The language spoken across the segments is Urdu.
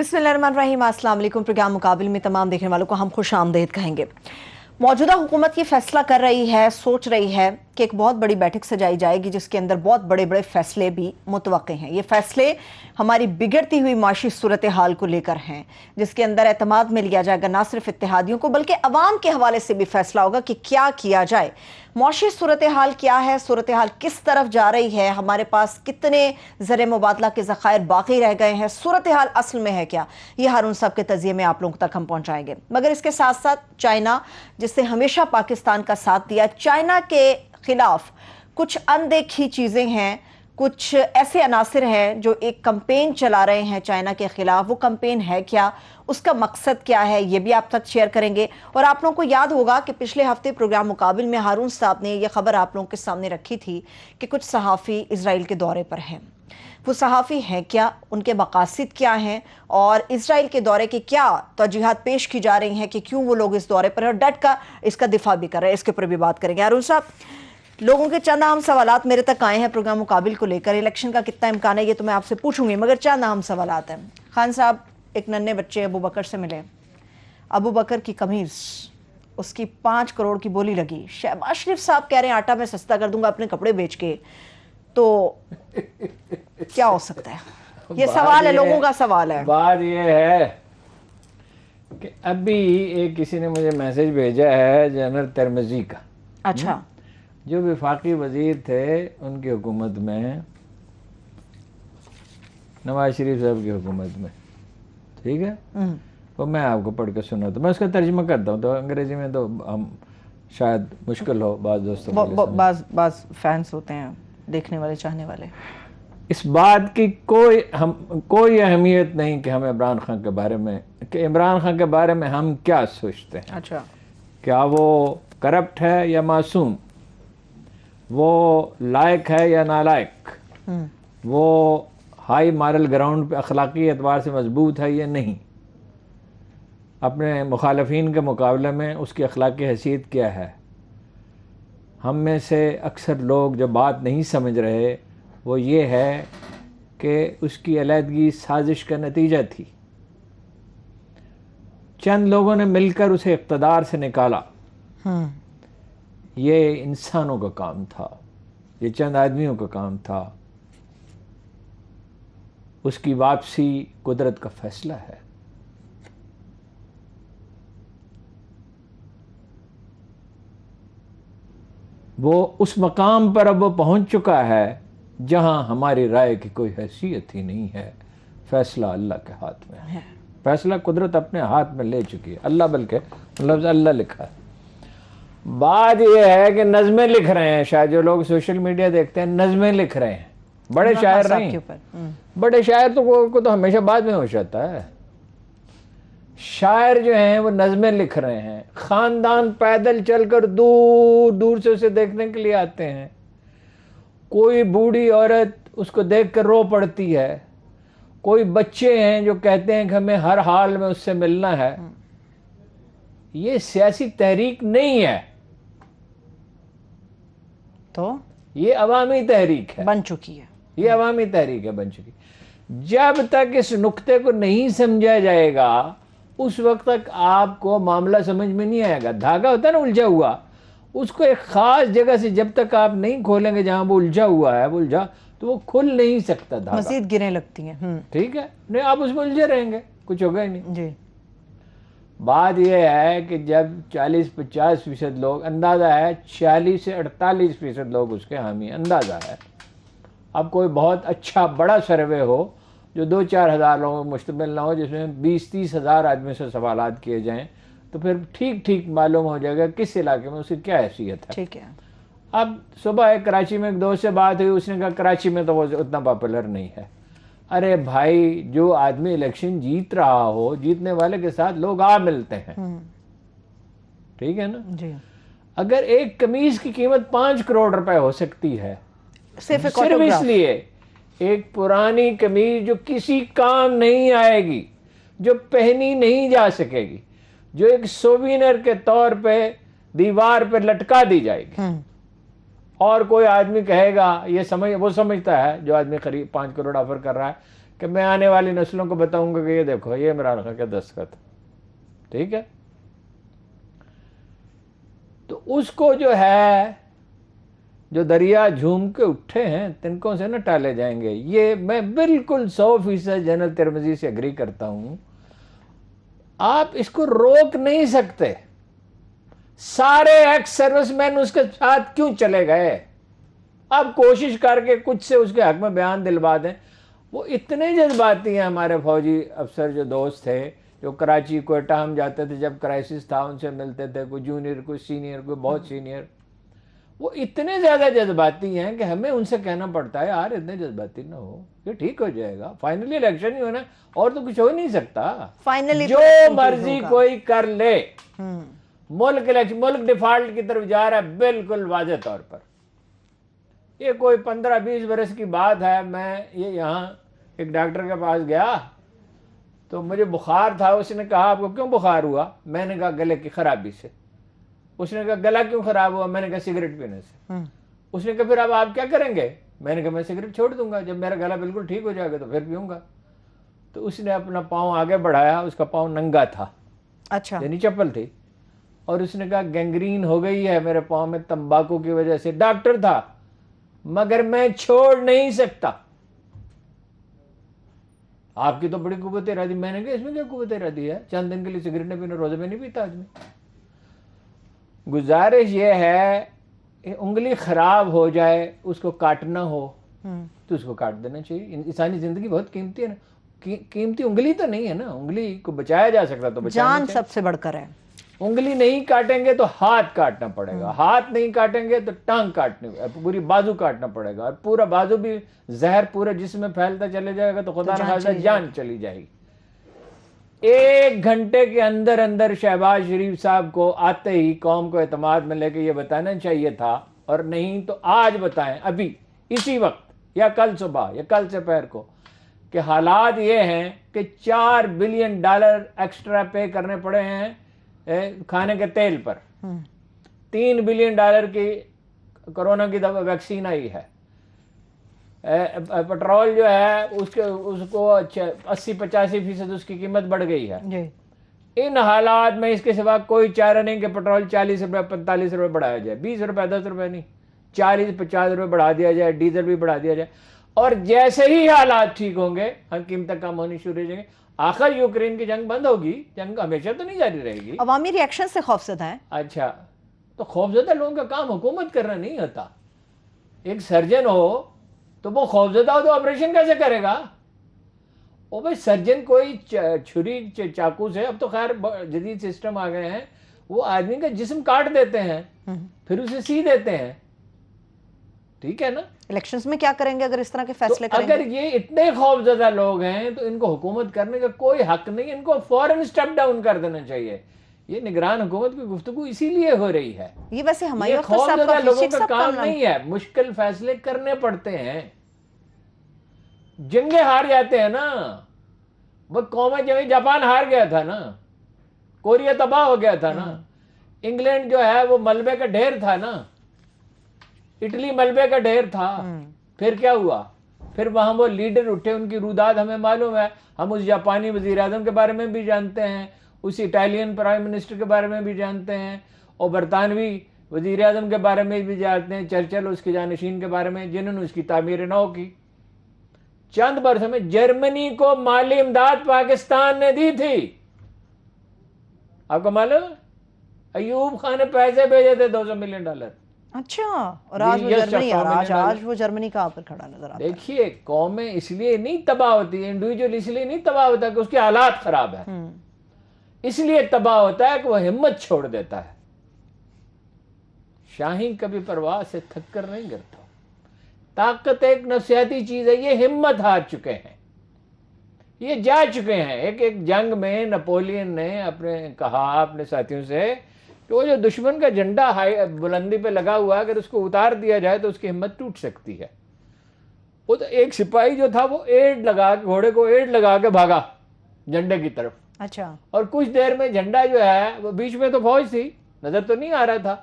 بسم اللہ الرحمن الرحیم، السلام علیکم۔ پروگرام مقابل میں تمام دیکھنے والوں کو ہم خوش آمدید کہیں گے۔ موجودہ حکومت یہ فیصلہ کر رہی ہے، سوچ رہی ہے کہ ایک بہت بڑی بیٹھک سجائی جائے گی جس کے اندر بہت بڑے بڑے فیصلے بھی متوقع ہیں۔ یہ فیصلے ہماری بگڑتی ہوئی معاشی صورتحال کو لے کر ہیں، جس کے اندر اعتماد میں لیا جائے گا نہ صرف اتحادیوں کو بلکہ عوام کے حوالے سے بھی فیصلہ ہوگا کہ کیا کیا جائے، معاشی صورتحال کیا ہے، صورتحال کس طرف جا رہی ہے، ہمارے پاس کتنے زر مبادلہ کے ذخائر باقی رہ گئے ہیں، صورتحال اصل میں ہے کیا، یہ ہارون صاحب کے تجزیے میں آپ لوگوں تک ہم پہنچائیں گے۔ مگر اس کے ساتھ ساتھ چائنا، جس نے ہمیشہ پاکستان کا ساتھ دیا، چائنا کے خلاف کچھ اندیکھی چیزیں ہیں، کچھ ایسے عناصر ہیں جو ایک کمپین چلا رہے ہیں چائنا کے خلاف۔ وہ کمپین ہے کیا، اس کا مقصد کیا ہے، یہ بھی آپ تک شیئر کریں گے۔ اور آپ لوگوں کو یاد ہوگا کہ پچھلے ہفتے پروگرام مقابل میں ہارون صاحب نے یہ خبر آپ لوگوں کے سامنے رکھی تھی کہ کچھ صحافی اسرائیل کے دورے پر ہیں۔ وہ صحافی ہیں کیا، ان کے مقاصد کیا ہیں، اور اسرائیل کے دورے کی کیا توجیہات پیش کی جا رہی ہیں کہ کیوں وہ لوگ اس دورے پر ہیں، اور ڈٹ کا اس کا دفاع بھی کر رہے ہیں۔ اس کے اوپر بھی بات کریں گے۔ ہارون صاحب، لوگوں کے چند اہم سوالات میرے تک آئے ہیں پروگرام مقابل کو لے کر۔ الیکشن کا کتنا امکان ہے یہ تو میں آپ سے پوچھوں گی، مگر چند اہم سوالات ہیں۔ خان صاحب ایک ننھے بچے ابو بکر سے ملے، ابو بکر کی قمیض، اس کی 5 کروڑ کی بولی لگی۔ شہباز شریف صاحب کہہ رہے ہیں آٹا میں سستا کر دوں گا اپنے کپڑے بیچ کے، تو کیا ہو سکتا ہے؟ یہ سوال ہے، لوگوں کا سوال ہے۔ بات یہ ہے کہ ابھی ایک کسی نے مجھے میسج بھیجا ہے جنرل ترمزی کا، اچھا، جو وفاقی وزیر تھے ان کی حکومت میں، نواز شریف صاحب کی حکومت میں، ٹھیک ہے، وہ میں آپ کو پڑھ کے سناتا ہوں۔ میں اس کا ترجمہ کرتا ہوں، تو انگریزی میں تو ہم شاید مشکل ہو بعض دوستوں کے لیے۔ بعض فینس ہوتے ہیں، دیکھنے والے، چاہنے والے۔ اس بات کی کوئی اہمیت نہیں کہ ہم عمران خان کے بارے میں، کہ عمران خان کے بارے میں ہم کیا سوچتے ہیں، اچھا، کیا وہ کرپٹ ہے یا معصوم، وہ لائق ہے یا نالائق، وہ ہائی مارل گراؤنڈ پہ اخلاقی اعتبار سے مضبوط ہے یا نہیں، اپنے مخالفین کے مقابلے میں اس کی اخلاقی حیثیت کیا ہے۔ ہم میں سے اکثر لوگ جو بات نہیں سمجھ رہے وہ یہ ہے کہ اس کی علیحدگی سازش کا نتیجہ تھی، چند لوگوں نے مل کر اسے اقتدار سے نکالا، یہ انسانوں کا کام تھا، یہ چند آدمیوں کا کام تھا، اس کی واپسی قدرت کا فیصلہ ہے۔ وہ اس مقام پر اب وہ پہنچ چکا ہے جہاں ہماری رائے کی کوئی حیثیت ہی نہیں ہے، فیصلہ اللہ کے ہاتھ میں ہے، فیصلہ قدرت اپنے ہاتھ میں لے چکی ہے، اللہ، بلکہ لفظ اللہ لکھا ہے۔ بات یہ ہے کہ نظمیں لکھ رہے ہیں، شاید جو لوگ سوشل میڈیا دیکھتے ہیں نظمیں لکھ رہے ہیں، بڑے شاعر نہیں، بڑے شاعر تو ہمیشہ بعد میں ہو جاتا ہے، شاعر جو ہیں وہ نظمیں لکھ رہے ہیں، خاندان پیدل چل کر دور دور سے اسے دیکھنے کے لیے آتے ہیں، کوئی بوڑھی عورت اس کو دیکھ کر رو پڑتی ہے، کوئی بچے ہیں جو کہتے ہیں کہ ہمیں ہر حال میں اس سے ملنا ہے۔ یہ سیاسی تحریک نہیں ہے، تو یہ عوامی تحریک ہے، بن چکی ہے، یہ عوامی تحریک ہے، بن چکی۔ جب تک اس نقطے کو نہیں سمجھا جائے گا اس وقت تک آپ کو معاملہ سمجھ میں نہیں آئے گا۔ دھاگا ہوتا ہے نا الجھا ہوا، اس کو ایک خاص جگہ سے جب تک آپ نہیں کھولیں گے جہاں وہ الجھا ہوا ہے، وہ الجھا تو وہ کھل نہیں سکتا دھاگا، مزید گریں لگتی ہیں۔ ٹھیک ہے، نہیں آپ اس میں الجھے رہیں گے، کچھ ہوگا ہی نہیں۔ جی، بات یہ ہے کہ جب 40-50% لوگ، اندازہ ہے 40 سے 48% لوگ اس کے حامی، اندازہ ہے، اب کوئی بہت اچھا بڑا سروے ہو جو 2-4 ہزار لوگوں مشتمل نہ ہو، جس میں 20-30 ہزار آدمی سے سوالات کیے جائیں، تو پھر ٹھیک معلوم ہو جائے گا کس علاقے میں اس کی کیا حیثیت ہے۔ ٹھیک ہے۔ اب صبح ایک کراچی میں ایک دوست سے بات ہوئی، اس نے کہا کراچی میں تو وہ اتنا پاپولر نہیں ہے۔ ارے بھائی، جو آدمی الیکشن جیت رہا ہو، جیتنے والے کے ساتھ لوگ آ ملتے ہیں، ٹھیک ہے نا؟ جی، اگر ایک قمیض کی قیمت 5 کروڑ روپے ہو سکتی ہے صرف اس لیے ایک پرانی قمیض جو کسی کام نہیں آئے گی، جو پہنی نہیں جا سکے گی، جو ایک سووینر کے طور پہ دیوار پہ لٹکا دی جائے گی، اور کوئی آدمی کہے گا، وہ سمجھتا ہے جو آدمی قریب 5 کروڑ آفر کر رہا ہے کہ میں آنے والی نسلوں کو بتاؤں گا کہ یہ دیکھو یہ عمران خان کا دستخط، ٹھیک ہے؟ تو اس کو جو ہے جو دریا جھوم کے اٹھے ہیں تنکوں سے نہ ٹالے جائیں گے. یہ میں بالکل 100% جنرل ترمذی سے اگری کرتا ہوں. آپ اس کو روک نہیں سکتے. سارے ایکس سروس مین اس کے ساتھ کیوں چلے گئے؟ آپ کوشش کر کے کچھ سے اس کے حق میں بیان دلوا دیں. وہ اتنے جذباتی ہیں ہمارے فوجی افسر جو دوست تھے، جو کراچی کوئٹہ ہم جاتے تھے جب کرائسس تھا، ان سے ملتے تھے، کوئی جونیئر کوئی سینئر کوئی بہت سینئر. وہ اتنے زیادہ جذباتی ہیں کہ ہمیں ان سے کہنا پڑتا ہے یار اتنے جذباتی نہ ہو، یہ ٹھیک ہو جائے گا. فائنلی الیکشن ہی ہونا اور تو کچھ ہو ہی نہیں سکتا. فائنلی جو مرضی کوئی کر لے، ملک ڈیفالٹ کی طرف جا رہا ہے بالکل واضح طور پر. یہ کوئی 15-20 برس کی بات ہے. میں یہاں ایک ڈاکٹر کے پاس گیا تو مجھے بخار تھا. اس نے کہا آپ کو کیوں بخار ہوا؟ میں نے کہا گلے کی خرابی سے. اس نے کہا گلا کیوں خراب ہوا؟ میں نے کہا سگریٹ پینے سے. اس نے کہا پھر اب آپ کیا کریں گے؟ میں نے کہا میں سگریٹ چھوڑ دوں گا، جب میرا گلا بالکل ٹھیک ہو جائے گا تو پھر پیوں گا. تو اس نے اپنا پاؤں آگے بڑھایا، اس کا پاؤں ننگا تھا، اچھا، یعنی چپل تھی، اور اس نے کہا گینگرین ہو گئی ہے میرے پاؤں میں تمباکو کی وجہ سے. ڈاکٹر تھا مگر میں چھوڑ نہیں سکتا. آپ کی تو بڑی قوت ارادی. میں نے کہا اس میں کیا قوت ارادی ہے؟ چند دن کے لیے سگریٹ نہیں پینا، روزے میں نہیں پیتا آدمی. گزارش یہ ہے کہ انگلی خراب ہو جائے، اس کو کاٹنا ہو تو اس کو کاٹ دینا چاہیے. انسانی زندگی بہت قیمتی ہے نا. قیمتی انگلی تو نہیں ہے نا، انگلی کو بچایا جا سکتا تو بچانا جان سب سے بڑھ کر ہے. انگلی نہیں کاٹیں گے تو ہاتھ کاٹنا پڑے گا، ہاتھ نہیں کاٹیں گے تو ٹانگ کاٹنی، پوری بازو کاٹنا پڑے گا، اور پورا بازو بھی زہر پورے جسم میں پھیلتا چلے جائے گا تو خدا نخواستہ جان چلی جائے گی. 1 گھنٹے کے اندر اندر شہباز شریف صاحب کو آتے ہی قوم کو اعتماد میں لے کے یہ بتانا چاہیے تھا، اور نہیں تو آج بتائیں، ابھی اسی وقت یا کل صبح یا کل سے پہر کو، کہ حالات یہ ہیں کہ $4 بلین ایکسٹرا پے کرنے پڑے ہیں کھانے کے تیل پر. $3 بلین کی کرونا کی دوا ویکسین آئی ہے. پٹرول جو ہے اس کو 80-85% اس کی قیمت بڑھ گئی ہے. ان حالات میں اس کے سوا کوئی چارہ نہیں کہ پٹرول 40 روپے 45 روپے بڑھایا جائے، 20 روپے 10 روپے نہیں، 40-50 روپے بڑھا دیا جائے، ڈیزل بھی بڑھا دیا جائے. اور جیسے ہی حالات ٹھیک ہوں گے ہم قیمتیں کم ہونی شروع ہو جائیں گے. آخر یوکرین کی جنگ بند ہوگی، جنگ ہمیشہ تو نہیں جاری رہے گی. عوامی ری ایکشن سے خوفزدہ ہیں. اچھا، تو خوفزدہ لوگوں کا کام حکومت کرنا نہیں ہوتا. ایک سرجن ہو تو وہ خوفزدہ ہو تو آپریشن کیسے کرے گا؟ او بھائی سرجن کوئی چھری چاقو سے، اب تو خیر جدید سسٹم آ گئے ہیں، وہ آدمی کا جسم کاٹ دیتے ہیں پھر اسے سی دیتے ہیں. ٹھیک ہے نا؟ الیکشنز میں کیا کریں گے اگر اس طرح کے فیصلے کریں گے؟ اگر یہ اتنے خوفزدہ لوگ ہیں تو ان کو حکومت کرنے کا کوئی حق نہیں. ان کو فوراً سٹیپ ڈاؤن کر دینا چاہیے. یہ نگران حکومت کی گفتگو اسی لیے ہو رہی ہے. یہ ویسے ہماری خوفزدہ لوگوں کا کام نہیں ہے، مشکل فیصلے کرنے پڑتے ہیں. جنگیں ہار جاتے ہیں نا. وہ قومیں جو جاپان ہار گیا تھا نا، کوریا تباہ ہو گیا تھا نا، انگلینڈ جو ہے وہ ملبے کا ڈھیر تھا نا، اٹلی ملبے کا ڈھیر تھا. پھر کیا ہوا؟ پھر وہاں وہ لیڈر اٹھے، ان کی روداد ہمیں معلوم ہے. ہم اس جاپانی وزیر اعظم کے بارے میں بھی جانتے ہیں، اس اٹالین پرائم منسٹر کے بارے میں بھی جانتے ہیں، اور برطانوی وزیر اعظم کے بارے میں بھی جانتے ہیں، چرچل اس کے جانشین کے بارے میں، جنہوں نے اس کی تعمیر نو کی. چند برسوں میں جرمنی کو مالی امداد پاکستان نے دی تھی. آپ کو معلوم؟ ایوب خان نے پیسے بھیجے تھے $200 ملین. اچھا، اور آج وہ جرمنی، آج وہ جرمنی کہاں پر کھڑا نظر آتا ہے. دیکھیے قومیں اس لیے نہیں تباہ ہوتی، انڈیویجول اس لیے نہیں تباہ ہوتا کہ اس کے حالات خراب ہیں. اس لیے تباہ ہوتا ہے کہ وہ ہمت چھوڑ دیتا ہے. شاہین کبھی پرواز سے تھک کر نہیں گرتا. طاقت ایک نفسیاتی چیز ہے. یہ ہمت ہار چکے ہیں، یہ جا چکے ہیں. ایک جنگ میں نپولین نے کہا اپنے ساتھیوں سے کہ وہ جو دشمن کا جھنڈا بلندی پہ لگا ہوا ہے، اگر اس کو اتار دیا جائے تو اس کی ہمت ٹوٹ سکتی ہے. وہ تو ایک سپاہی جو تھا وہ گھوڑے کو ایڑ لگا کے بھاگا جھنڈے کی طرف. اچھا، اور کچھ دیر میں جھنڈا جو ہے وہ بیچ میں تو فوج تھی، نظر تو نہیں آ رہا تھا،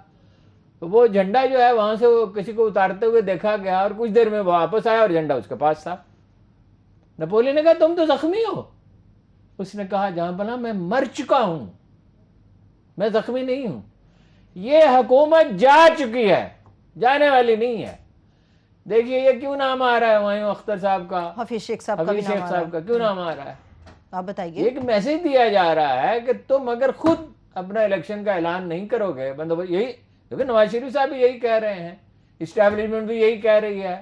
وہ جھنڈا جو ہے وہاں سے وہ کسی کو اتارتے ہوئے دیکھا گیا، اور کچھ دیر میں وہ واپس آیا اور جھنڈا اس کے پاس تھا. نپولین نے کہا تم تو زخمی ہو. اس نے کہا جہاں بلا میں مر چکا ہوں, میں زخمی نہیں ہوں. یہ حکومت جا چکی ہے, جانے والی نہیں ہے. دیکھیے یہ کیوں نام آ رہا ہے ہمایوں اختر صاحب کا, حفیظ شیخ صاحب کا بھی حفیظ نام شیخ آ رہا صاحب کا کیوں نام آ رہا ہے؟ آپ بتائیے. ایک میسج دیا جا رہا ہے کہ تم اگر خود اپنا الیکشن کا اعلان نہیں کرو گے, بندوبست یہی, کیونکہ نواز شریف صاحب بھی یہی کہہ رہے ہیں, اسٹیبلشمنٹ بھی یہی کہہ رہی ہے,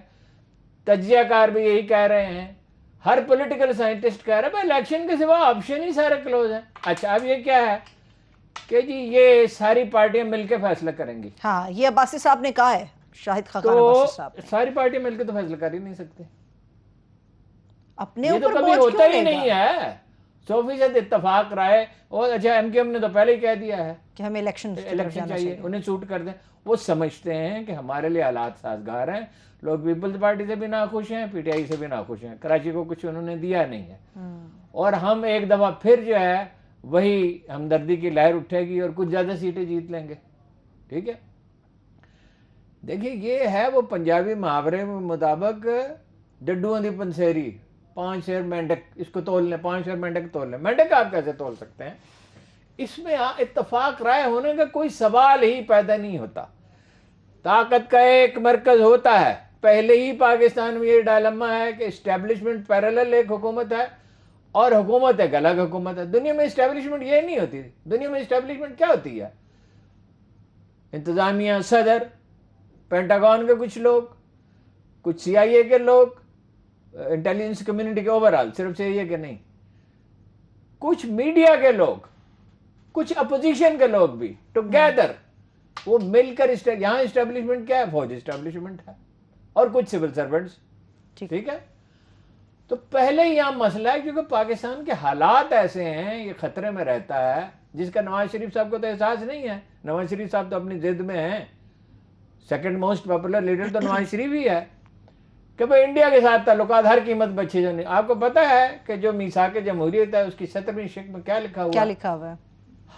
تجزیہ کار بھی یہی کہہ رہے ہیں, ہر پولیٹیکل سائنٹسٹ کہہ رہا ہے بھائی الیکشن کے سوا آپشن ہی سارے کلوز ہیں. اچھا اب یہ کیا ہے کہ جی یہ ساری پارٹیاں مل کے فیصلہ کریں گی. ہاں یہ عباسی صاحب نے کہا ہے, شاہد خاقان تو عباسی صاحب نے. ساری پارٹیاں مل کے تو فیصلہ کر ہی نہیں سکتے. اپنے یہ تو اوپر کبھی بوجھ ہوتا کیوں ہی لے نہیں گا ہے. 100% اتفاق رائے. اور اچھا ایم کیو ایم نے تو پہلے ہی کہہ دیا ہے کہ ہمیں الیکشن چاہیے, انہیں سوٹ کر دیں. وہ سمجھتے ہیں کہ ہمارے لیے حالات سازگار ہیں. لوگ پیپلز پارٹی سے بھی ناخوش ہیں, پی ٹی آئی سے بھی ناخوش ہیں. کراچی کو کچھ انہوں نے دیا نہیں ہے, اور ہم ایک دفعہ پھر جو ہے وہی ہمدردی کی لہر اٹھے گی اور کچھ زیادہ سیٹیں جیت لیں گے. ٹھیک ہے. دیکھیے یہ ہے وہ پنجابی محاورے کے مطابق ڈڈوؤں دی پنسیری, 5 شیر مینڈک, اس کو تول لیں, 5 شیر مینڈک تول لیں. مینڈک آپ کیسے تول سکتے ہیں؟ اس میں اتفاق رائے ہونے کا کوئی سوال ہی پیدا نہیں ہوتا. طاقت کا ایک مرکز ہوتا ہے. پہلے ہی پاکستان میں یہ ڈائلما ہے کہ اسٹیبلشمنٹ پیرالل ایک حکومت ہے اور حکومت ایک الگ حکومت ہے. دنیا میں اسٹیبلشمنٹ یہ نہیں ہوتی. دنیا میں اسٹیبلشمنٹ کیا ہوتی ہے؟ انتظامیہ, صدر, پینٹاگون کے کچھ لوگ, کچھ سی آئی اے کے لوگ, انٹیلیجنس کمیونٹی کے اوورال, صرف سی آئی اے کے نہیں, کچھ میڈیا کے لوگ, کچھ اپوزیشن کے لوگ بھی ٹوگیدر وہ مل کر. یہاں اسٹیبلشمنٹ کیا ہے؟ فوج اسٹیبلشمنٹ ہے, اور کچھ سول سرونٹس. ٹھیک ہے. تو پہلے ہی یہاں مسئلہ ہے کیونکہ پاکستان کے حالات ایسے ہیں, یہ خطرے میں رہتا ہے, جس کا نواز شریف صاحب کو تو احساس نہیں ہے. نواز شریف صاحب تو اپنی ضد میں ہیں. سیکنڈ موسٹ پاپولر لیڈر تو نواز شریف ہی ہے کہ بھائی انڈیا کے ساتھ تعلقات ہر قیمت پہ اچھے جانے. آپ کو پتا ہے کہ جو میثاق جمہوریت ہے اس کی 17ویں شق میں کیا لکھا ہوا ہے؟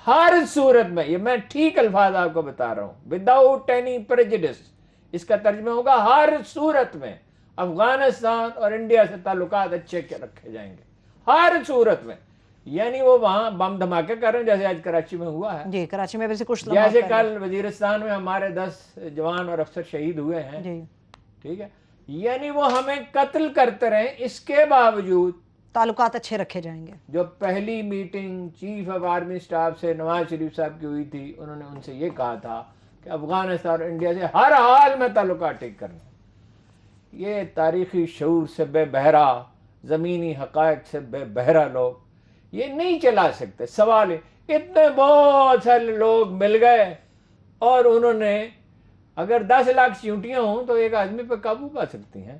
ہر صورت میں, یہ میں ٹھیک الفاظ آپ کو بتا رہا ہوں, وداؤٹ اینی پریجڈس, اس کا ترجمہ ہوگا ہر صورت میں افغانستان اور انڈیا سے تعلقات اچھے رکھے جائیں گے, ہر صورت میں. یعنی وہ وہاں بم دھماکے کر رہے ہیں جیسے آج کراچی میں ہوا ہے. جی کراچی میں ویسے کچھ جیسے کل وزیرستان میں ہمارے 10 جوان اور افسر شہید ہوئے ہیں. ٹھیک ہے. یعنی وہ ہمیں قتل کرتے رہے, اس کے باوجود تعلقات اچھے رکھے جائیں گے. جو پہلی meeting chief of army staff سے نواز شریف صاحب کی ہوئی تھی, انہوں نے ان سے یہ کہا تھا کہ افغانستان اور انڈیا سے ہر حال میں تعلقات ٹھیک کرنے. یہ تاریخی شعور سے بے بہرا, زمینی حقائق سے بے بہرا لوگ یہ نہیں چلا سکتے. سوال اتنے بہت سارے لوگ مل گئے اور انہوں نے, اگر 10 لاکھ چیونٹیاں ہوں تو ایک آدمی پہ قابو پا سکتی ہیں,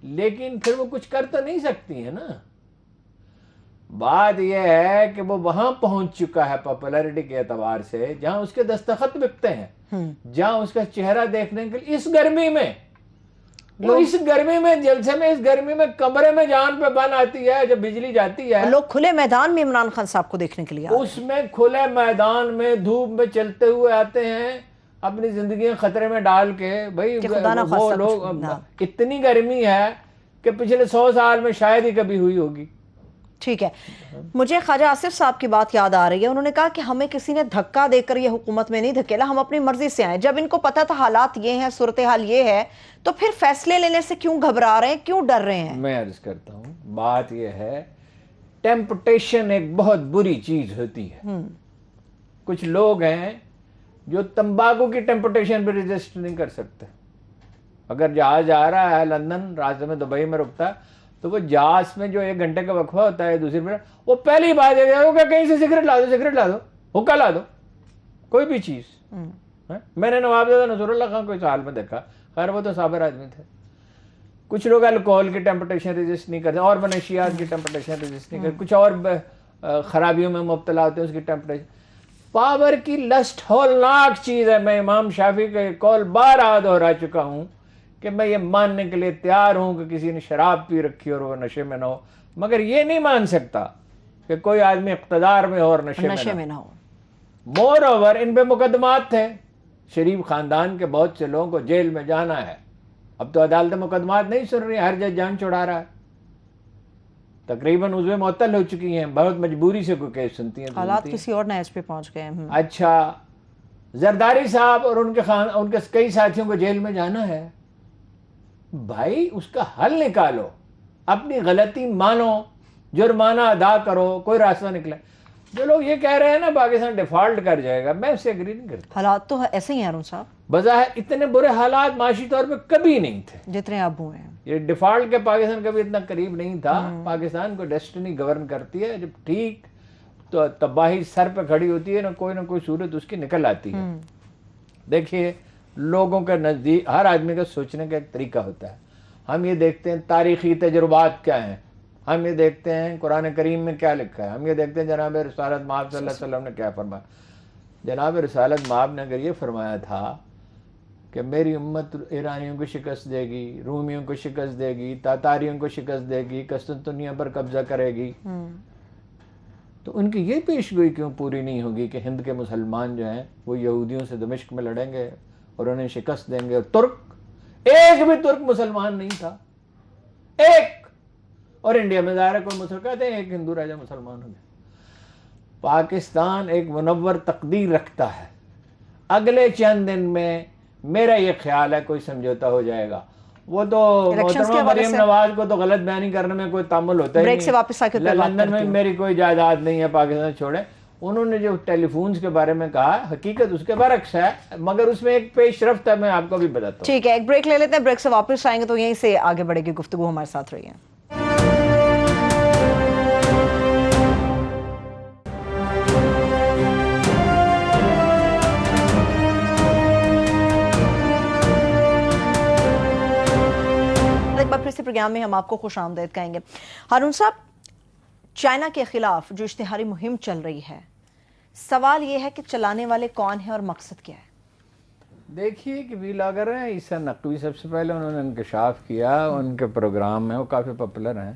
لیکن پھر وہ کچھ کر تو نہیں سکتی ہیں نا. بات یہ ہے کہ وہ وہاں پہنچ چکا ہے پاپولیرٹی کے اعتبار سے جہاں اس کے دستخط بکتے ہیں, جہاں اس کا چہرہ دیکھنے کے لیے اس گرمی میں, وہ اس گرمی میں جلسے میں, اس گرمی میں کمرے میں جان پہ بن آتی ہے جب بجلی جاتی ہے. لوگ کھلے میدان میں عمران خان صاحب کو دیکھنے کے لیے اس میں کھلے میدان میں دھوپ میں چلتے ہوئے آتے ہیں, اپنی زندگیاں خطرے میں ڈال کے. بھائی وہ لوگ, اتنی گرمی ہے کہ پچھلے 100 سال میں شاید ہی کبھی ہوئی ہوگی. ٹھیک ہے. مجھے خواجہ آصف صاحب کی بات یاد آ رہی ہے. انہوں نے کہا کہ ہمیں کسی نے دھکا دے کر یہ حکومت میں نہیں دھکیلا, ہم اپنی مرضی سے آئے. جب ان کو پتا تھا حالات یہ ہیں, صورتحال یہ ہے, تو پھر فیصلے لینے سے کیوں گھبرا رہے ہیں, کیوں ڈر رہے ہیں؟ میں عرض کرتا ہوں, بات یہ ہے ٹیمپٹیشن ایک بہت بری چیز ہوتی ہے. کچھ لوگ ہیں جو تمباکو کی ٹیمپٹیشن پہ ریزسٹ نہیں کر سکتے. اگر جہاز جا رہا ہے لندن, راستے میں دبئی میں رکتا ہے, تو وہ جہاز میں جو 1 گھنٹے کا وقفہ ہوتا ہے دوسری میں, وہ پہلی بات ہے کہیں سے سگریٹ لا دو, سگریٹ لا دو, حکا لا دو, کوئی بھی چیز. میں نے نوابزادہ نصر اللہ خان کو اس حال میں دیکھا, خیر وہ تو صابر آدمی تھے. کچھ لوگ الکوہل کی ٹیمپٹیشن ریزسٹ نہیں کرتے, اور منشیات کی ٹیمپٹیشن ریزسٹ نہیں کرتے, کچھ اور خرابیوں میں مبتلا ہوتے ہیں اس کی ٹیمپٹیشن. پاور کی لسٹ ہولناک چیز ہے. میں امام شافعی کا قول بار دہرا چکا ہوں کہ میں یہ ماننے کے لیے تیار ہوں کہ کسی نے شراب پی رکھی اور وہ نشے میں نہ ہو, مگر یہ نہیں مان سکتا کہ کوئی آدمی اقتدار میں ہو اور نشے میں نہ ہو. مور اوور ان پہ مقدمات تھے, شریف خاندان کے بہت سے لوگوں کو جیل میں جانا ہے. اب تو عدالت مقدمات نہیں سن رہی, ہر جج جان چھڑا رہا ہے. تقریباً عضو معطل ہو چکی ہیں, بہت مجبوری سے کوئی کیس سنتی ہیں. حالات کسی اور نہج پہ پہنچ گئے ہیں. اچھا, زرداری صاحب اور ان کے کئی ساتھیوں کو جیل میں جانا ہے. بھائی اس کا حل نکالو, اپنی غلطی مانو, جرمانہ ادا کرو, کوئی راستہ نکلے. جو لوگ یہ کہہ رہے ہیں نا پاکستان ڈیفالٹ کر جائے گا, میں اس سے ایگری نہیں کرتا. حالات تو ایسے ہی ہیں ارون صاحب, بظاہر اتنے برے حالات معاشی طور پہ کبھی نہیں تھے جتنے اب ہوئے ہیں. یہ ڈیفالٹ کے پاکستان کبھی اتنا قریب نہیں تھا. پاکستان کو ڈیسٹنی گورن کرتی ہے, جب ٹھیک تو تباہی سر پہ کھڑی ہوتی ہے, نہ کوئی صورت اس کی نکل آتی ہے. دیکھیے لوگوں کے نزدیک ہر آدمی کا سوچنے کا ایک طریقہ ہوتا ہے. ہم یہ دیکھتے ہیں تاریخی تجربات کیا ہیں, ہم یہ دیکھتے ہیں قرآن کریم میں کیا لکھا ہے, ہم یہ دیکھتے ہیں جناب رسالت مآب صلی اللہ علیہ وسلم نے کیا فرمایا. جناب رسالت مآب نے اگر یہ فرمایا تھا کہ میری امت ایرانیوں کو شکست دے گی, رومیوں کو شکست دے گی, تاتاریوں کو شکست دے گی, قسطنطنیہ پر قبضہ کرے گی, تو ان کی یہ پیشگوئی کیوں پوری نہیں ہوگی کہ ہند کے مسلمان جو ہیں وہ یہودیوں سے دمشق میں لڑیں گے اور انہیں شکست دیں گے. اور ترک, ایک بھی ترک مسلمان نہیں تھا, ایک. اور انڈیا میں ظاہر ہے کوئی مسلمان, کہتے ہیں ایک ہندو راجہ مسلمان ہو گیا. پاکستان ایک منور تقدیر رکھتا ہے, اگلے چند دن میں میرا یہ خیال ہے کوئی سمجھوتا ہو جائے گا. وہ تو محترمہ مریم نواز کو تو غلط بیانی کرنے میں کوئی تعمل ہوتا ہی نہیں. بریک سے واپس آ کے لندن میں میری کوئی جائیداد نہیں ہے, پاکستان چھوڑے. انہوں نے جو ٹیلی فونز کے بارے میں کہا حقیقت اس کے برعکس ہے, مگر اس میں ایک پیش رفت ہے, میں آپ کو بھی بتاتا ہوں. ٹھیک ہے, ایک بریک لے لیتے ہیں, بریک سے واپس آئیں گے تو یہیں سے آگے بڑھے گی گفتگو. ہمارے ساتھ رہیے. ایک بار پھر سے پروگرام میں ہم آپ کو خوش آمدید کہیں گے. ہارون صاحب, چائنا کے خلاف جو اشتہاری مہم چل رہی ہے, سوال یہ ہے کہ چلانے والے کون ہیں اور مقصد کیا ہے؟ دیکھیے کہ ویلاگر ہیں عیسیٰ نقوی, سب سے پہلے انہوں نے انکشاف کیا. ان کے پروگرام ہیں وہ کافی پاپولر ہیں,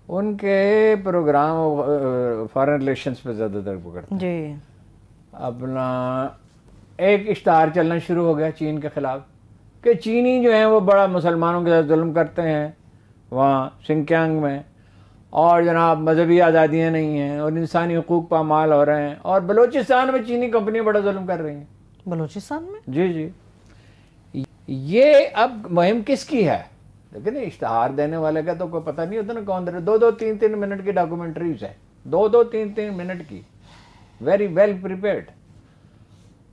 ان کے پروگرام فارن ریلیشنز پہ زیادہ تر پکڑتے ہیں. جی, اپنا ایک اشتہار چلنا شروع ہو گیا چین کے خلاف کہ چینی جو ہیں وہ بڑا مسلمانوں کے ساتھ ظلم کرتے ہیں وہاں سنکیانگ میں, اور جناب مذہبی آزادیاں نہیں ہیں اور انسانی حقوق پامال ہو رہے ہیں. اور بلوچستان میں چینی کمپنیاں بڑا ظلم کر رہی ہیں. بلوچستان میں؟ جی جی. یہ اب مہم کس کی ہے؟ لیکن اشتہار دینے والے کا تو کوئی پتہ نہیں ہوتا نا کون دے رہا. 2-3 منٹ کی ڈاکومنٹریز ہے, 2-3 منٹ کی, ویری ویل پریپیئرڈ.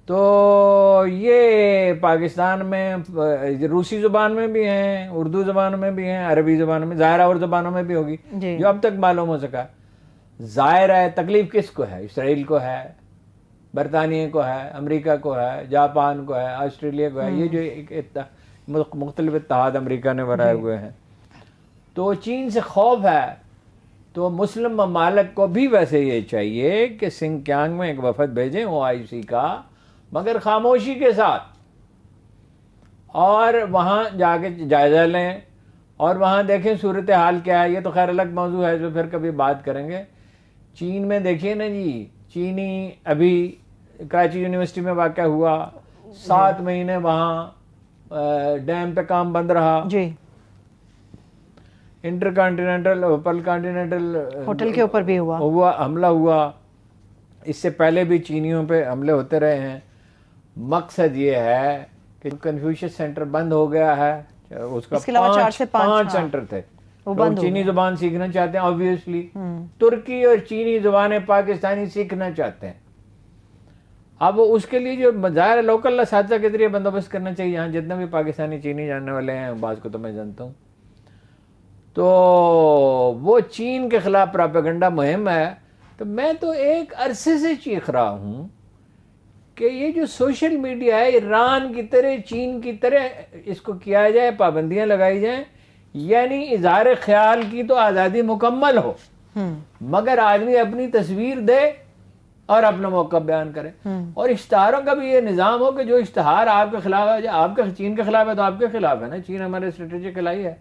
تو یہ پاکستان میں روسی زبان میں بھی ہیں, اردو زبان میں بھی ہیں, عربی زبان میں, ظاہر اور زبانوں میں بھی ہوگی جو اب تک معلوم ہو سکا. ظاہر ہے تکلیف کس کو ہے؟ اسرائیل کو ہے, برطانیہ کو ہے, امریکہ کو ہے, جاپان کو ہے, آسٹریلیا کو ہے. یہ جو ایک مختلف اتحاد امریکہ نے بنائے ہوئے ہیں. تو چین سے خوف ہے, تو مسلم ممالک کو بھی ویسے یہ چاہیے کہ سنکیانگ میں ایک وفد بھیجیں OIC کا, مگر خاموشی کے ساتھ, اور وہاں جا کے جائزہ لیں اور وہاں دیکھیں صورتحال کیا ہے. یہ تو خیر الگ موضوع ہے جو پھر کبھی بات کریں گے. چین میں دیکھیے نا جی, چینی ابھی کراچی یونیورسٹی میں واقع ہوا, 7 مہینے وہاں ڈیم پہ کام بند رہا. جی, انٹر کانٹیننٹل پل کانٹیننٹل ہوٹل کے اوپر بھی ہوا حملہ ہوا. اس سے پہلے بھی چینیوں پہ حملے ہوتے رہے ہیں. مقصد یہ ہے کہ کنفیوشس سینٹر بند ہو گیا ہے, اس کا 5 سینٹر تھے, وہ چینی زبان سیکھنا چاہتے ہیں. آبویسلی ترکی اور چینی زبانیں پاکستانی سیکھنا چاہتے ہیں. اب اس کے لیے جو ظاہر لوکل اساتذہ کے ذریعے بندوبست کرنا چاہیے. یہاں جتنے بھی پاکستانی چینی جاننے والے ہیں, بعض کو تو میں جانتا ہوں, تو وہ چین کے خلاف پراپیگنڈا مہم ہے. تو میں تو ایک عرصے سے چیخ رہا ہوں کہ یہ جو سوشل میڈیا ہے, ایران کی طرح چین کی طرح اس کو کیا جائے, پابندیاں لگائی جائیں, یعنی اظہار خیال کی تو آزادی مکمل ہو, مگر آدمی اپنی تصویر دے اور اپنا موقع بیان کرے. اور اشتہاروں کا بھی یہ نظام ہو کہ جو اشتہار آپ کے خلاف ہے, آپ کے چین کے خلاف ہے تو آپ کے خلاف ہے نا, چین ہمارے اسٹریٹجک الائی ہے,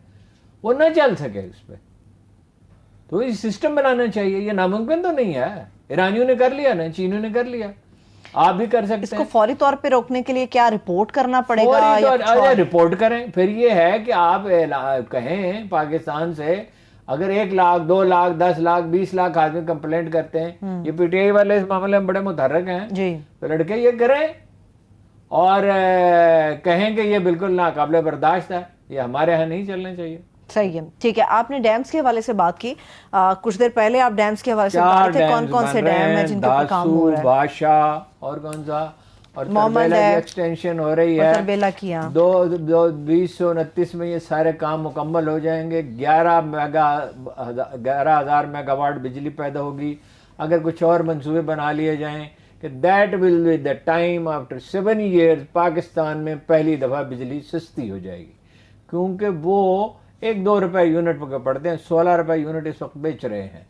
وہ نہ چل سکے اس پہ. تو یہ سسٹم بنانا چاہیے. یہ ناممکن تو نہیں ہے, ایرانیوں نے کر لیا نا, چینیوں نے کر لیا, آپ بھی کر سکتے ہیں. اس کو فوری طور پہ روکنے کے لیے کیا رپورٹ کرنا پڑے گا؟ رپورٹ کریں. پھر یہ ہے کہ آپ کہیں پاکستان سے اگر 1 لاکھ 2 لاکھ 10 لاکھ 20 لاکھ آدمی کمپلینٹ کرتے ہیں، یہ پی ٹی آئی والے اس معاملے میں بڑے متحرک ہیں، جی تو لڑکے یہ کریں اور کہیں کہ یہ بالکل ناقابل برداشت ہے، یہ ہمارے یہاں نہیں چلنا چاہیے. صحیح ہے. ٹھیک ہے، آپ نے ڈیمز کے حوالے سے بات کی، کچھ دیر پہلے آپ ڈیمز کے حوالے سے بتا رہے تھے، کون کون سے ڈیم ہیں جن کے اوپر کام ہو رہا ہے؟ بھاشا اور کون سا، اور محمد تربیلا کی ہے، ایکسٹینشن ہو رہی ہے، تربیلا کیا 2029 میں یہ سارے کام مکمل ہو جائیں گے. 11,000 میگا واٹ بجلی پیدا ہوگی. اگر کچھ اور منصوبے بنا لیے جائیں کہ that will be the time after 7 years Pakistan میں پہلی دفعہ بجلی سستی ہو جائے گی، کیونکہ وہ 1-2 روپے یونٹ پہ پڑتے ہیں، 16 روپے یونٹ اس وقت بیچ رہے ہیں،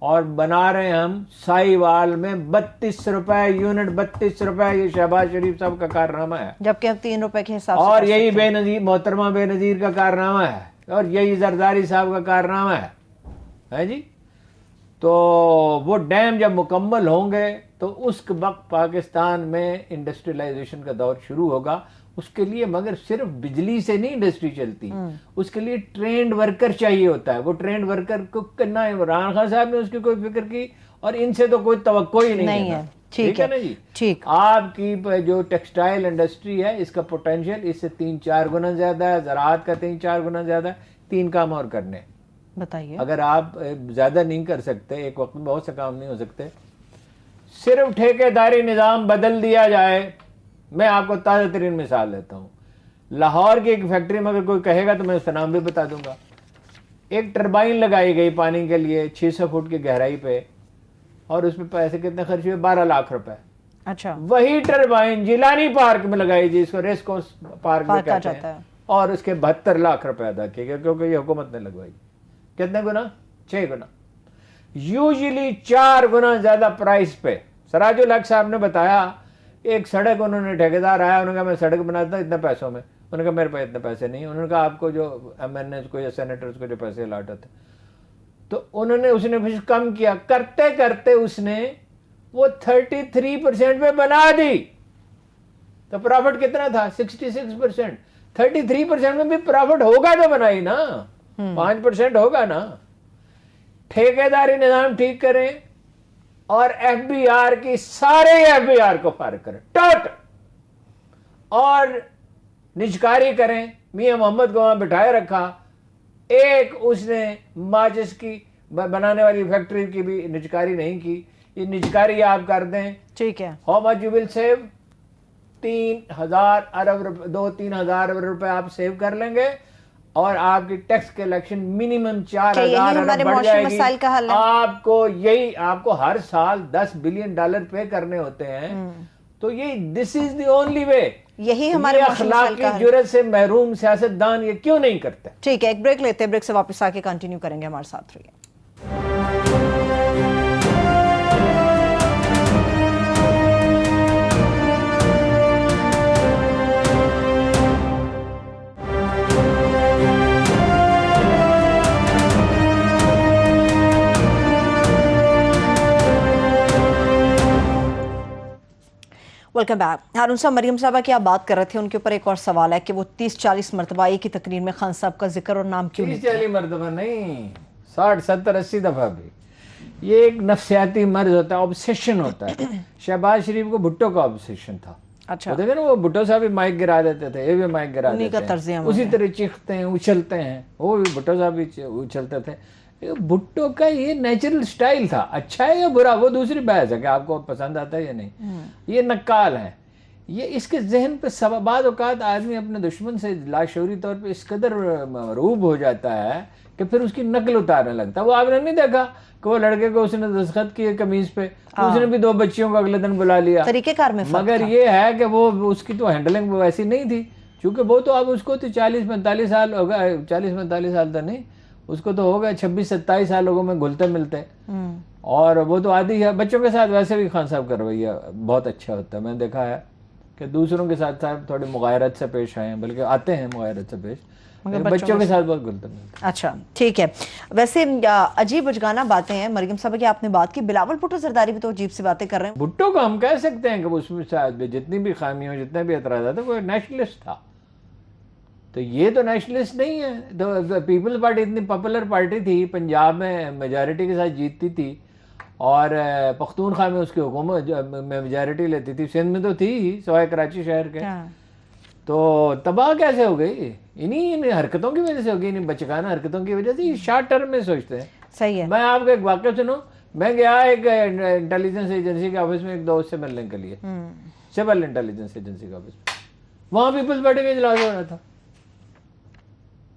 اور بنا رہے ہیں ہم سائی وال میں 32 روپے یونٹ. 32 روپے، یہ شہباز شریف صاحب کا کارنامہ ہے، جبکہ اب 3 روپے کے حساب سے اور یہی بے نظیر محترمہ بے نظیر کا کارنامہ ہے، اور یہی زرداری صاحب کا کارنامہ ہے جی. تو وہ ڈیم جب مکمل ہوں گے تو اس وقت پاکستان میں انڈسٹریلائزیشن کا دور شروع ہوگا. اس کے لیے مگر صرف بجلی سے نہیں انڈسٹری چلتی، اس کے لیے ٹرینڈ ورکر چاہیے ہوتا ہے. وہ ٹرینڈ ورکر کو کرنا، عمران خان صاحب نے اس کی کوئی فکر کی، اور ان سے تو کوئی توقع ہی نہیں ہے. ٹھیک ہے نا جی. ٹھیک، آپ کی جو ٹیکسٹائل انڈسٹری ہے، اس کا پوٹینشیل اس سے 3-4 گنا زیادہ ہے، زراعت کا 3-4 گنا زیادہ ہے. 3 کام اور کرنے بتائیے. اگر آپ زیادہ نہیں کر سکتے، ایک وقت میں بہت سے کام نہیں ہو سکتے، صرف ٹھیکیداری نظام بدل دیا جائے. میں آپ کو تازہ ترین مثال دیتا ہوں. لاہور کی ایک فیکٹری میں اگر کوئی کہے گا تو میں اس کا نام بھی بتا دوں گا. ایک ٹربائن لگائی گئی پانی کے لیے 600 فٹ کی گہرائی پہ، اور اس میں پیسے کتنے خرچ ہوئے؟ 12 لاکھ روپے. اچھا، وہی ٹربائن جیلانی پارک میں لگائی جس کو ریس کورس پارک میں کہتے ہیں، اور اس کے 72 لاکھ روپے ادا کیے گئے، کیونکہ یہ حکومت نے لگوائی. کتنے گنا؟ 6 گنا. یوزلی 4 گنا زیادہ پرائس پہ. سراج الحق صاحب نے بتایا، ایک سڑک انہوں نے ٹھیکیدار آیا، انہوں نے کہا میں سڑک بناتا ہوں اتنے پیسوں میں. انہوں نے کہا میرے پاس اتنے پیسے نہیں. انہوں نے کہا آپ کو جو ایم این ایز کو یا سینیٹرز کو جو پیسے الاٹ ہوتے، تو اس نے پھر کم کیا، کرتے کرتے اس نے وہ 33% پہ بنا دی. تو پرافٹ کتنا تھا؟ 66%. 33% میں بھی پرافٹ ہوگا تو بنائی نا، 5% ہوگا نا. ٹھیکیداری نظام ٹھیک کریں، اور ایف بی آر کی سارے ایف بی آر کو فارغ کریں ٹوٹ، اور نجکاری کریں. میاں محمد کو وہاں بٹھائے رکھا، ایک اس نے ماچس کی بنانے والی فیکٹری کی بھی نجکاری نہیں کی. یہ نجکاری آپ کر دیں. ٹھیک ہے. How much you will save? 3,000 ارب روپے، 2-3 ہزار ارب روپے آپ سیو کر لیں گے، اور آپ کی ٹیکس کلیکشن منیمم 4,000 ارب بڑھ جائے گی. آپ کو آپ کو ہر سال $10 بلین پے کرنے ہوتے ہیں. تو یہ دس از دی اونلی وے. یہی ہمارے اخلاق کی جرت سے محروم سیاستدان یہ کیوں نہیں کرتے؟ ٹھیک ہے، ایک بریک لیتے ہیں، بریک سے واپس آ کے کنٹینیو کریں گے. ہمارے ساتھ رہیے. Welcome back. ہارون صاحب، مریم صاحبہ کی آپ بات کر رہے تھے، ان کے اوپر ایک اور سوال ہے کہ وہ 30-40 مرتبہ ایک ہی تقریر میں خان صاحب کا ذکر اور نام کیوں لیتے ہیں؟ 30-40 مرتبہ نہیں، 60-70-80 دفعہ بھی. یہ ایک نفسیاتی مرض ہوتا ہے، آبسیشن ہوتا ہے. شہباز شریف کو بھٹو کا آبسیشن تھا. اچھا، دیکھیں نا، وہ بھٹو صاحب بھی مائک گرا دیتے تھے، یہ بھی مائک گرا دیتے ہیں، اسی طرح چیختے ہیں، اچھلتے ہیں. وہ بھی بھٹو صاحب بھی اچھلتے تھے. بھٹو کا یہ نیچرل سٹائل تھا. اچھا ہے یا برا وہ دوسری بحث ہے کہ آپ کو پسند آتا ہے یا نہیں. یہ نقال ہیں. یہ اس کے ذہن پہ بعض اوقات آدمی اپنے دشمن سے لاشعوری طور پہ اس قدر مرعوب ہو جاتا ہے کہ پھر اس کی نقل اتارنے لگتا ہے. وہ آپ نے نہیں دیکھا کہ وہ لڑکے کو اس نے دستخط کیے قمیض پہ، اس نے بھی 2 بچیوں کو اگلے دن بلا لیا. طریقہ کار میں مگر یہ ہے کہ وہ اس کی تو ہینڈلنگ ویسی نہیں تھی، چونکہ وہ تو اب اس کو تو 40-45 سال ہو گئے. 40-45 سال تو نہیں، اس کو تو ہو گئے 26-27 سال لوگوں میں گھلتے ملتے. اور وہ تو عادی ہے. بچوں کے ساتھ ویسے بھی خان صاحب کا رویہ بہت اچھا ہوتا ہے. میں نے دیکھا ہے کہ دوسروں کے ساتھ صاحب تھوڑی مغایرت سے پیش آئے ہیں، بلکہ آتے ہیں مغایرت سے پیش، بچوں کے ساتھ بہت گھلتے ملتے. اچھا ٹھیک ہے. ویسے عجیب اجگانہ باتیں ہیں مریم صاحبہ کی آپ نے بات کی. بلاول بھٹو زرداری بھی تو عجیب سی باتیں کر رہے ہیں. بھٹو کو ہم کہہ سکتے ہیں کہ اس میں جتنی بھی خامیاں، جتنے بھی اعتراضات ہیں، وہ نیشنلسٹ تھا. تو یہ تو نیشنلسٹ نہیں ہے. تو پیپلز پارٹی اتنی پاپولر پارٹی تھی, پنجاب میں میجارٹی کے ساتھ جیتتی تھی, اور پختونخوا میں اس کی حکومت میں میجارٹی لیتی تھی, سندھ میں تو تھی ہی سوائے کراچی شہر کے. تو تباہ کیسے ہو گئی؟ انہیں حرکتوں کی وجہ سے ہو گئی, انہیں بچکانہ حرکتوں کی وجہ سے. شارٹ ٹرم میں سوچتے ہیں. صحیح ہے. میں آپ کو ایک واقعہ سنوں. میں گیا ایک انٹیلیجنس ایجنسی کے آفس میں ایک دوست سے ملنے کے لیے, سول انٹیلیجنس ایجنسی کا آفس. وہاں پیپلز پارٹی کا اجلاس ہو رہا تھا.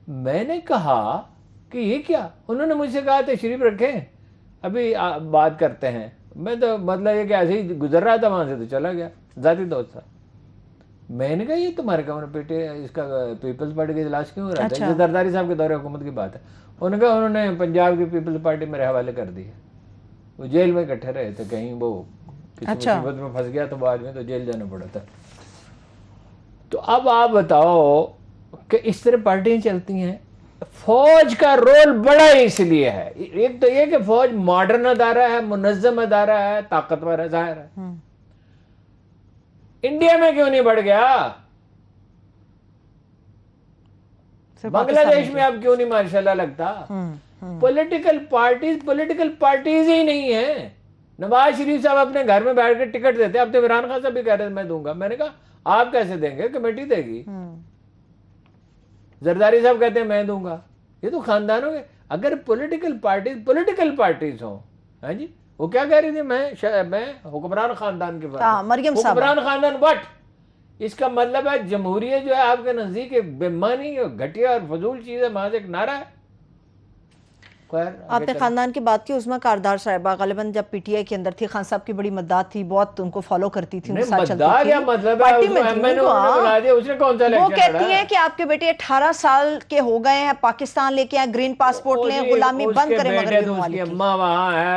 میں نے کہا کہ یہ کیا؟ انہوں نے مجھ سے کہا تشریف رکھیں ابھی بات کرتے ہیں. میں تو مطلب یہ کہ ایسے ہی گزر رہا تھا وہاں سے, تو چلا گیا, ذاتی دوست تھا. میں نے کہا یہ تمہارے پیٹے اس کا پیپلز پارٹی کا اجلاس کیوں ہو رہا تھا؟ یہ زرداری صاحب کے دور حکومت کی بات ہے. انہوں نے کہا انہوں نے پنجاب کی پیپلز پارٹی میرے حوالے کر دی ہے. وہ جیل میں اکٹھے رہے تھے, کہیں وہ کسی مصیبت میں پھنس گیا تو بعد میں تو جیل جانا پڑا تھا. تو اب آپ بتاؤ کہ اس طرح پارٹیاں چلتی ہیں. فوج کا رول بڑا اس لیے ہے, ایک تو یہ کہ فوج ماڈرن ادارہ ہے, منظم ادارہ ہے, طاقتور ہے, ظاہر ہے. انڈیا میں کیوں نہیں بڑھ گیا؟ بنگلہ دیش میں اب کیوں نہیں ماشاءاللہ لگتا؟ پولیٹیکل پارٹیز ہی نہیں ہیں. نواز شریف صاحب اپنے گھر میں بیٹھ کے ٹکٹ دیتے. اب تو عمران خان صاحب بھی کہہ رہے ہیں میں دوں گا. میں نے کہا آپ کیسے دیں گے؟ کمیٹی دے گی. زرداری صاحب کہتے ہیں میں دوں گا. یہ تو خاندانوں کے, اگر پولیٹیکل پارٹیز ہوں. ہاں جی, وہ کیا کہہ رہی تھی؟ میں حکمران خاندان کے بارے مریم صاحب. حکمران خاندان وٹ؟ اس کا مطلب ہے جمہوریت جو ہے آپ کے نزدیک ایک بے معنی گھٹیا اور فضول چیز ہے, محض ایک نعرہ ہے. آپ نے خاندان کی بات کی. عظمیٰ کاردار صاحبہ غالباً جب پی ٹی آئی کے اندر تھی, خان صاحب کی بڑی مداح تھی, بہت ان کو فالو کرتی تھی, ان کے ساتھ چلتی تھی. پارٹی میں وہ کہتی ہیں کہ آپ کے بیٹے 18 سال کے ہو گئے ہیں, پاکستان لے کے آئے, گرین پاسپورٹ لیں, غلامی بند کریں مغربی ممالک کی. اماں وہاں ہے,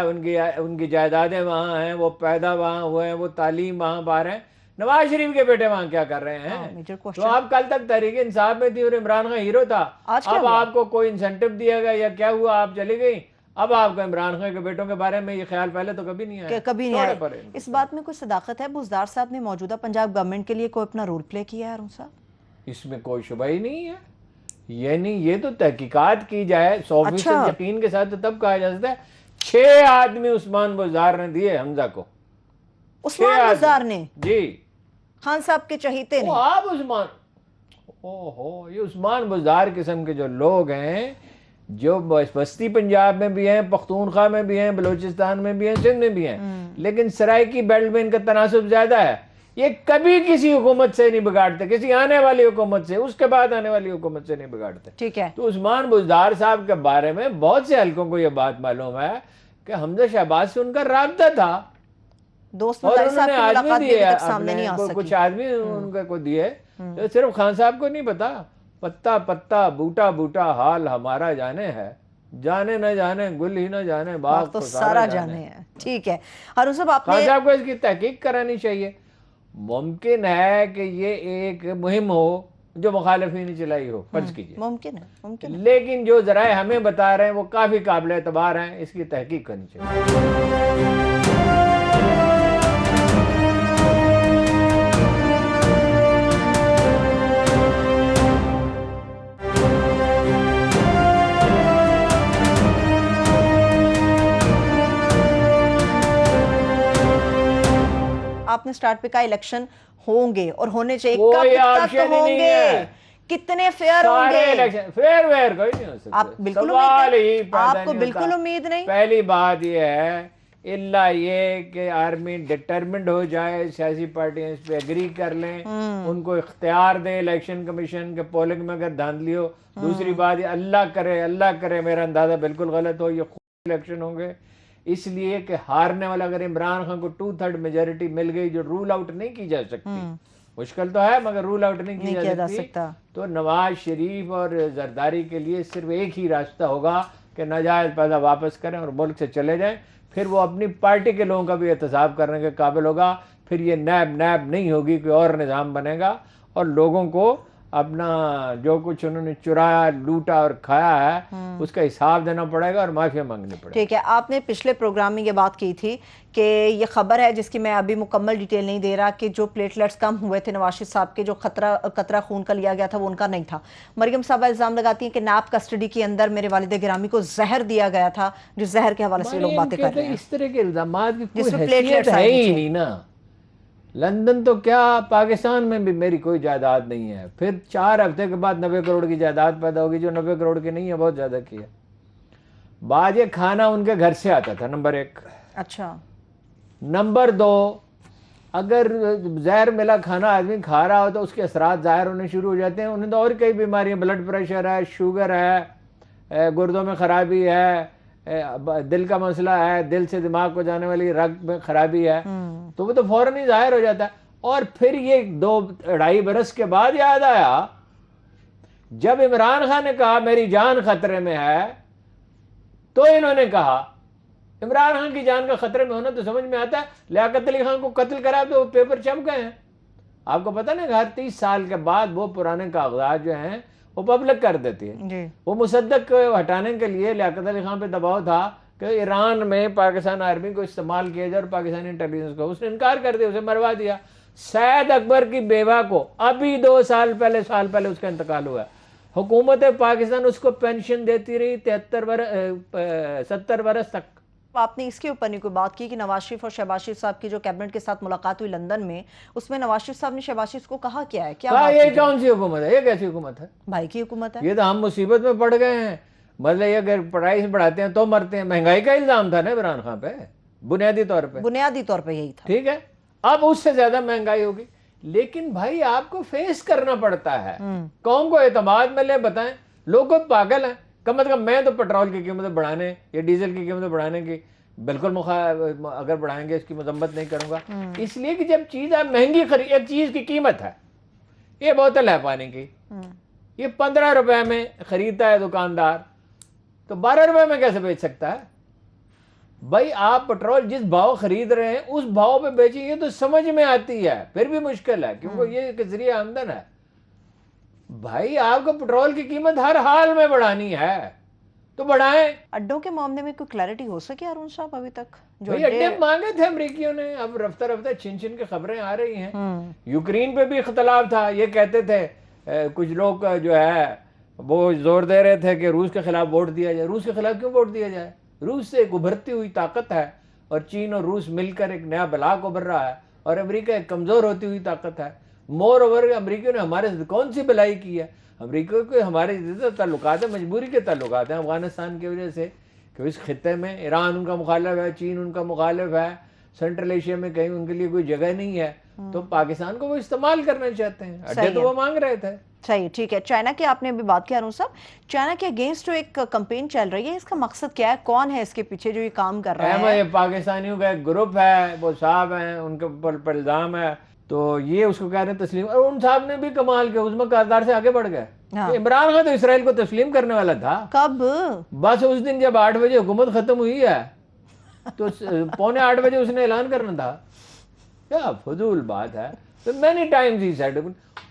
ان کی جائیدادیں وہاں ہیں, وہ پیدا وہاں ہوئے ہیں, وہ تعلیم وہاں پا رہے ہیں. نواز شریف کے بیٹے وہاں کیا کر رہے ہیں؟ تو آپ کل تک تحریک انصاف میں تھی اور عمران خان ہیرو تھا. اب آپ کو کوئی انسینٹو دیا گیا یا کیا ہوا, آپ چلی گئی. اب آپ کو عمران خان کے بیٹوں کے بارے میں یہ خیال پہلے تو کبھی نہیں آیا. کبھی نہیں آیا. اس بات میں کوئی صداقت ہے؟ بزدار صاحب نے موجودہ پنجاب گورنمنٹ کے لیے کوئی اپنا رول پلے کیا ہے؟ ہارون صاحب, اس میں کوئی شبہ ہی نہیں ہے. یعنی یہ تو تحقیقات کی جائے 100% یقین کے ساتھ, تو تب کہا جا سکتا ہے 6 آدمی عثمان بزدار نے دیے حمزہ کو. عثمان بزدار نے؟ جی, خان صاحب کے چہیتے نے. آپ عثمان, یہ عثمان بزدار قسم کے جو لوگ ہیں, جو بستی پنجاب میں بھی ہیں, پختونخوا میں بھی ہیں, بلوچستان میں بھی ہیں, سندھ میں بھی ہیں, لیکن سرائکی بیلٹ میں ان کا تناسب زیادہ ہے. یہ کبھی کسی حکومت سے نہیں بگاڑتے, کسی آنے والی حکومت سے, اس کے بعد آنے والی حکومت سے نہیں بگاڑتے. ٹھیک ہے. تو عثمان بزدار صاحب کے بارے میں بہت سے حلقوں کو یہ بات معلوم ہے کہ حمزہ شہباز سے ان کا رابطہ تھا, دوست اور انہوں نے آدمی دیے سامنے نہیں آ سکی. کچھ آدمی ان کا کوئی دیے, صرف خان صاحب کو نہیں پتا. پتا پتا بوٹا بوٹا حال ہمارا جانے ہے, جانے نہ جانے گل ہی نہ جانے باغ تو سارا جانے ہے. ٹھیک ہے ہارون صاحب, آپ خان صاحب کو اس کی تحقیق کرانی چاہیے. ممکن ہے کہ یہ ایک مہم ہو جو مخالفین نے چلائی ہو, فرض کیجیے, ممکن ہے, لیکن جو ذرائع ہمیں بتا رہے ہیں وہ کافی قابل اعتبار ہیں, اس کی تحقیق کرنی چاہیے. آپ نے سٹارٹ پہ کہا الیکشن ہوں گے اور ہونے چاہیے, کب تک ہوں گے, کتنے فیئر ہوں گے؟ فیئر کوئی نہیں ہو سکتا. سوال ہی آپ کو بالکل امید نہیں. پہلی بات یہ ہے, اللہ یہ کہ آرمی ڈٹرمنڈ ہو جائے, سیاسی پارٹیاں اس پہ اگری کر لیں, ان کو اختیار دیں الیکشن کمیشن کے پولنگ میں اگر دھاندلی ہو. دوسری بات یہ اللہ کرے میرا اندازہ بالکل غلط ہو, یہ خود الیکشن ہوں گے, اس لیے کہ ہارنے والا اگر عمران خان کو 2/3 میجورٹی مل گئی جو رول آؤٹ نہیں کی جا سکتی, مشکل تو ہے مگر رول آؤٹ نہیں کیا جا سکتا, تو نواز شریف اور زرداری کے لیے صرف ایک ہی راستہ ہوگا کہ ناجائز پیسہ واپس کریں اور ملک سے چلے جائیں. پھر وہ اپنی پارٹی کے لوگوں کا بھی احتساب کرنے کے قابل ہوگا. پھر یہ نیب نہیں ہوگی, کوئی اور نظام بنے گا اور لوگوں کو اپنا جو کچھ انہوں نے چرایا لوٹا اور کھایا ہے اس کا حساب دینا پڑے گا اور معافی مانگنی پڑے گی. ٹھیک ہے. آپ نے پچھلے پروگرام میں یہ بات کی تھی کہ یہ خبر ہے جس کی میں ابھی مکمل ڈیٹیل نہیں دے رہا کہ جو پلیٹلیٹس کم ہوئے تھے نواز شریف صاحب کے جو قطرہ خون کا لیا گیا تھا وہ ان کا نہیں تھا. مریم صاحبہ الزام لگاتی ہیں کہ نیب کسٹڈی کے اندر میرے والد گرامی کو زہر دیا گیا تھا, جس زہر کے حوالے سے لوگ باتیں کر رہے ہیں. اس طرح کے الزامات کی جس کوئی میں حیثیت platelets ہے آئے ہی نیچے. نہیں نا. لندن تو کیا, پاکستان میں بھی میری کوئی جائیداد نہیں ہے. پھر 4 ہفتے کے بعد 90 کروڑ کی جائیداد پیدا ہوگی جو 90 کروڑ کی نہیں ہے, بہت زیادہ کی ہے. بعض یہ کھانا ان کے گھر سے آتا تھا, نمبر 1. اچھا. نمبر 2, اگر زہر ملا کھانا آدمی کھا رہا ہو تو اس کے اثرات ظاہر ہونے شروع ہو جاتے ہیں. انہیں تو اور کئی بیماریاں, بلڈ پریشر ہے, شوگر ہے, گردوں میں خرابی ہے, دل کا مسئلہ ہے, دل سے دماغ کو جانے والی رگ میں خرابی ہے, تو وہ تو فوراً ہی ظاہر ہو جاتا ہے. اور پھر یہ 2-2.5 برس کے بعد یاد آیا جب عمران خان نے کہا میری جان خطرے میں ہے, تو انہوں نے کہا عمران خان کی جان کا خطرے میں ہونا تو سمجھ میں آتا ہے. لیاقت علی خان کو قتل کرا تو پیپر چھپ گئے ہیں. آپ کو پتہ نا کہ ہر 30 سال کے بعد وہ پرانے کاغذات جو ہیں وہ پبلک کر دیتی ہے. وہ مصدق کو ہٹانے کے لیے لیاقت علی خان پہ دباؤ تھا کہ ایران میں پاکستان آرمی کو استعمال کیا جائے اور پاکستانی انٹیلیجنس کو. اس نے انکار کر دیا, اسے مروا دیا. سید اکبر کی بیوہ کو ابھی 2 سال پہلے اس کا انتقال ہوا. حکومت پاکستان اس کو پینشن دیتی رہی 70 برس تک. آپ نے اس کے اوپر نہیں کوئی بات کی کہ نواز شریف اور شہباز شریف صاحب کی جو کیبنٹ کے ساتھ ملاقات ہوئی لندن میں, اس میں نواز شریف صاحب نے شہباز شریف کو کہا کیا ہے؟ کیا بات یہ کون سی حکومت ہے؟ یہ کیسی حکومت ہے؟ بھائی کی حکومت ہے. یہ تو ہم مصیبت میں پڑ گئے ہیں. مطلب یہ اگر پڑھائی بڑھاتے ہیں تو مرتے ہیں. مہنگائی کا الزام تھا نا عمران خان پہ بنیادی طور پہ یہی تھا. ٹھیک ہے, اب اس سے زیادہ مہنگائی ہوگی. لیکن بھائی آپ کو فیس کرنا پڑتا ہے. قوم کو اعتماد ملے. بتائیں, لوگ پاگل ہیں. کم از کم میں تو پٹرول کی قیمتیں بڑھانے یا ڈیزل کی قیمتیں بڑھانے کی بالکل اگر بڑھائیں گے اس کی مذمت نہیں کروں گا. اس لیے کہ جب چیز آپ مہنگی خرید, ایک چیز کی قیمت ہے, یہ بوتل ہے پانی کی, یہ 15 روپے میں خریدتا ہے دکاندار, تو 12 روپے میں کیسے بیچ سکتا ہے؟ بھائی آپ پٹرول جس بھاؤ خرید رہے ہیں اس بھاؤ پہ بیچیں گے تو سمجھ میں آتی ہے. پھر بھی مشکل ہے کیونکہ یہ ایک ذریعہ آمدن ہے. بھائی آپ کو پٹرول کی قیمت ہر حال میں بڑھانی ہے تو بڑھائیں. اڈوں کے معاملے میں کوئی کلیئرٹی ہو سکی ہارون صاحب ابھی تک؟ جو اڈے مانگے تھے امریکیوں نے, اب رفتہ رفتہ چھن کے خبریں آ رہی ہیں. یوکرین پہ بھی اختلاف تھا. یہ کہتے تھے کچھ لوگ جو ہے وہ زور دے رہے تھے کہ روس کے خلاف ووٹ دیا جائے. روس کے خلاف کیوں ووٹ دیا جائے؟ روس سے ایک ابھرتی ہوئی طاقت ہے, اور چین اور روس مل کر ایک نیا بلاک ابھر رہا ہے, اور امریکہ ایک کمزور ہوتی ہوئی طاقت ہے. مور اوور امریکیوں نے ہمارے کون سی بلائی کی ہے؟ امریکہ کو ہمارے تعلقات ہیں, مجبوری کے تعلقات ہیں افغانستان کی وجہ سے, کہ اس خطے میں ایران ان کا مخالف ہے, چین ان کا مخالف ہے, سینٹرل ایشیا میں کہیں ان کے لیے کوئی جگہ نہیں ہے, تو پاکستان کو وہ استعمال کرنا چاہتے ہیں. اڈے تو وہ مانگ رہے تھے. صحیح, ٹھیک ہے. چائنا کی آپ نے ابھی بات کی ہارون صاحب, چائنا کے اگینسٹ جو ایک کمپین چل رہی ہے, اس کا مقصد کیا ہے؟ کون ہے اس کے پیچھے جو یہ کام کر رہا ہے؟ یہ پاکستانیوں کا ایک گروپ ہے, وہ صاحب ہیں, ان کے اوپر الزام ہے, تو یہ اس کو کہہ رہے ہیں تسلیم. اور ان صاحب نے بھی کمال کیا, اس میں کردار سے آگے بڑھ گئے. عمران خان تو اسرائیل کو تسلیم کرنے والا تھا. کب؟ بس اس دن جب 8 بجے حکومت ختم ہوئی ہے تو 7:45 بجے اس نے اعلان کرنا تھا. کیا فضول بات ہے. تو مینی ٹائمز ہی سیڈ,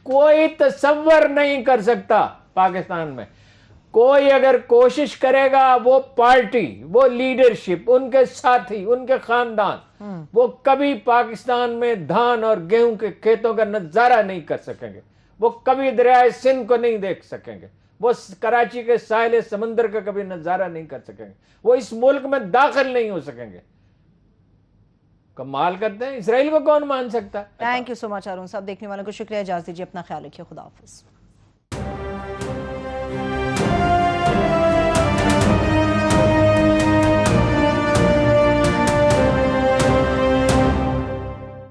کوئی تصور نہیں کر سکتا پاکستان میں کوئی اگر کوشش کرے گا, وہ پارٹی, وہ لیڈرشپ, ان کے ساتھی, ان کے خاندان, وہ کبھی پاکستان میں دھان اور گیہوں کے کھیتوں کا نظارہ نہیں کر سکیں گے. وہ کبھی دریائے سندھ کو نہیں دیکھ سکیں گے. وہ کراچی کے ساحل سمندر کا کبھی نظارہ نہیں کر سکیں گے. وہ اس ملک میں داخل نہیں ہو سکیں گے. کمال کرتے ہیں. اسرائیل کو کون مان سکتا ہے؟ تھینک یو سو مچ ہارون صاحب. دیکھنے والوں کو شکریہ, اجازت دیجیے, اپنا خیال رکھیے, خدا حافظ.